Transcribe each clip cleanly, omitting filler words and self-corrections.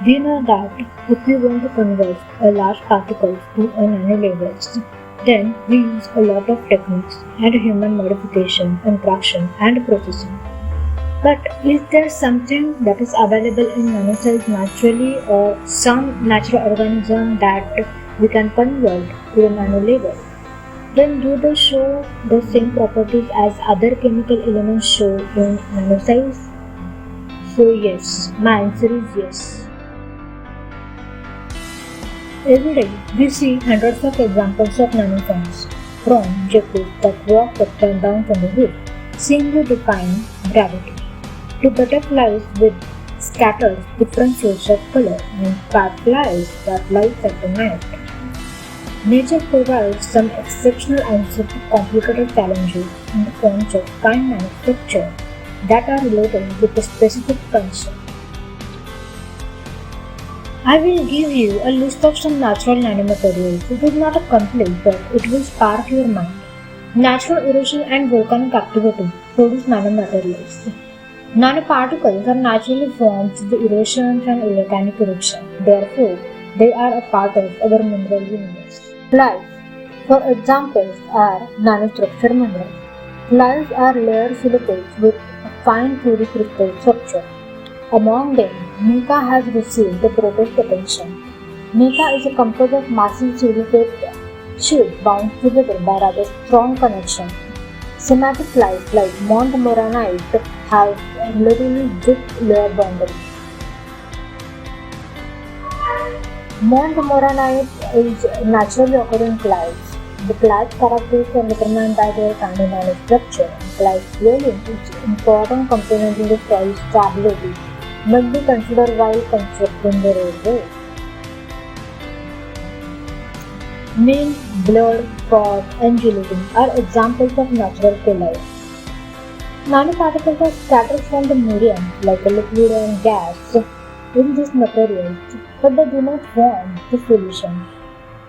We know that if we want to convert a large particles to a nano levels, then we use a lot of techniques and human modification, interaction and processing. But is there something that is available in nanocells naturally or some natural organism that we can convert to a nano level? Then do they show the same properties as other chemical elements show in nanosize? So yes, my answer is yes. Every day we see hundreds of examples of nanoforms, from jackuts that walk up and down from the roof, seemingly defying gravity, to butterflies with scattered different shades of color and fireflies that light at the night. Nature provides some exceptional answers to complicated challenges in the forms of fine nanostructure that are related with a specific concept. I will give you a list of some natural nanomaterials. It is not a complete, but it will spark your mind. Natural erosion and volcanic activity produce nanomaterials. Nanoparticles are naturally formed through the erosion and volcanic eruption. Therefore, they are a part of our mineral universe. Life, for examples, are nanostructured minerals. Lives are layered silicates with a fine pluricrystal structure. Among them, mica has received the greatest attention. Mica is a composite of massive silicate sheets bound together by rather strong connection. Semantic life like Montmorenite have a relatively thick layer boundary. Montmorenite is naturally occurring clouds. The cloud characteristics are determined by their tiny nanostructure. Cloud swelling is an important component in the soil stability must be considered while constructing the roadway. Milk, blood, fat, and gelatin are examples of natural colloids. Nanoparticles are scattered from the medium, like a liquid and gas, in these materials, but they do not form the solution,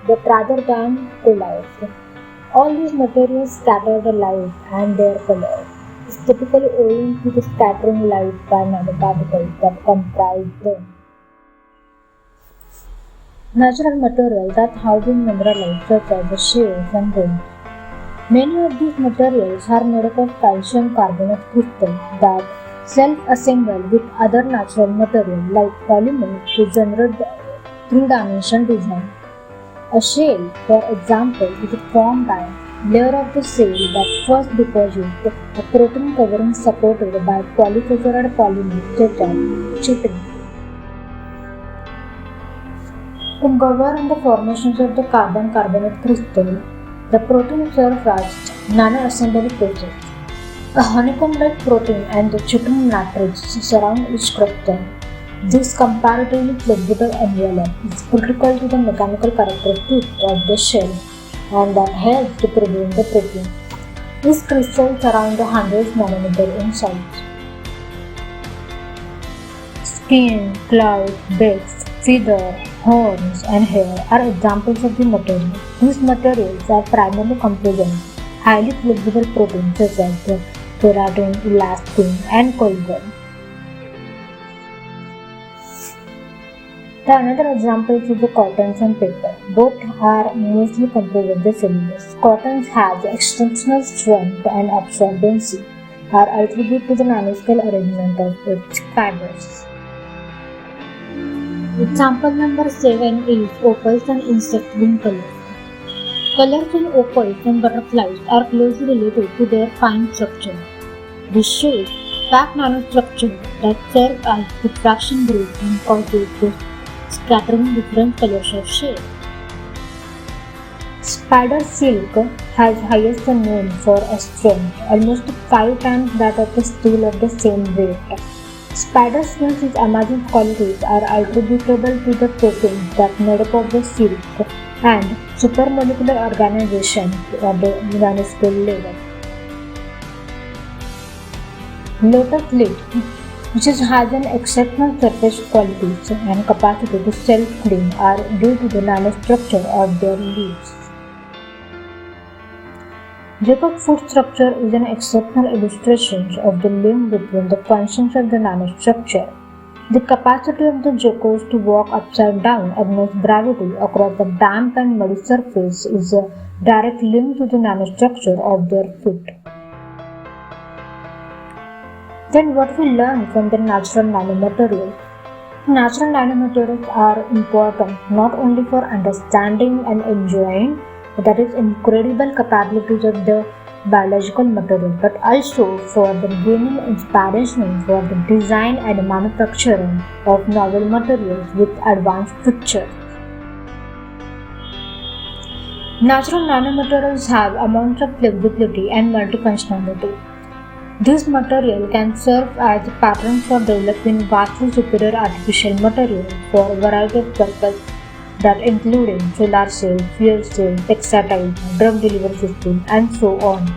but rather than colloids. All these materials scatter the light and their color. It's typically owing to the scattering light by nanoparticles that comprise them. Natural materials that house in minerals such as the shells and bones. Many of these materials are made up of calcium carbonate crystals that self-assemble with other natural materials like polymers to generate the three-dimensional design. A shell, for example, is formed by a layer of the cell that first deposits a protein covering supported by polysaccharide polymers such as chitin. To govern the formations of the carbon carbonate crystal, the protein serves as nano-assembly process. A honeycomb-like protein and the chitin matrix surround each crystal. This comparatively flexible envelope is critical to the mechanical characteristics of the shell and that helps to prevent the protein. These crystals surround the hundreds nanometers in size. Skin, cloud, beaks, feather, horns, and hair are examples of the material. These materials are primarily composed of highly flexible proteins such as the keratin, elastin, and collagen. The another example is the cottons and paper. Both are mostly composed of the cellulose. Cottons have exceptional strength and absorbency, are attributed to the nanoscale arrangement of its fibers. Example number 7 is opals and insect wing colors. Colors in opals and butterflies are closely related to their fine structure. This shows packed nanostructure that serve as diffraction groups and causes the scattering different colors of shade. Spider silk has highest known for a strength, almost 5 times that of the steel of the same weight. Spider silk's amazing qualities are attributable to the proteins that made up of the silk and supermolecular organization at the nanoscale level. Lotus leaf, which has an exceptional surface qualities and capacity to self-clean, are due to the nanostructure of their leaves. Jacob foot structure is an exceptional illustration of the link between the functions of the nanostructure The capacity of the geckos to walk upside down against gravity across the damp and muddy surface is a direct link to the nanostructure of their foot. Then what we learn from the natural nanomaterials? Natural nanomaterials are important not only for understanding and enjoying that is incredible capabilities of the biological material, but also for the gaining inspiration for the design and manufacturing of novel materials with advanced features. Natural nanomaterials have amounts of flexibility and multifunctionality. This material can serve as a pattern for developing vastly superior artificial materials for a variety of purposes that including solar cells, fuel cells, textiles, drug delivery systems, and so on.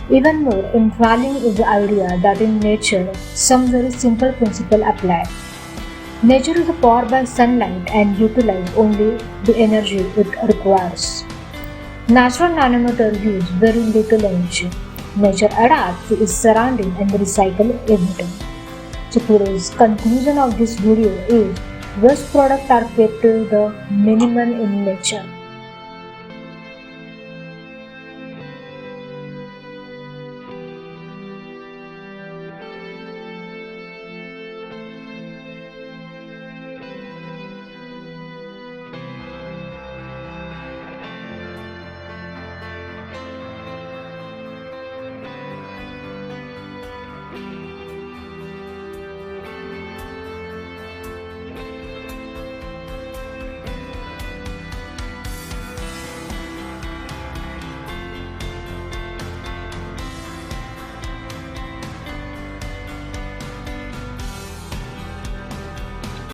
Even more enthralling is the idea that in nature, some very simple principle apply. Nature is powered by sunlight and utilizes only the energy it requires. Natural nanomaterials use very little energy. Nature adapts to its surrounding and recycles everything. So today's conclusion of this video is waste products are kept to the minimum in nature.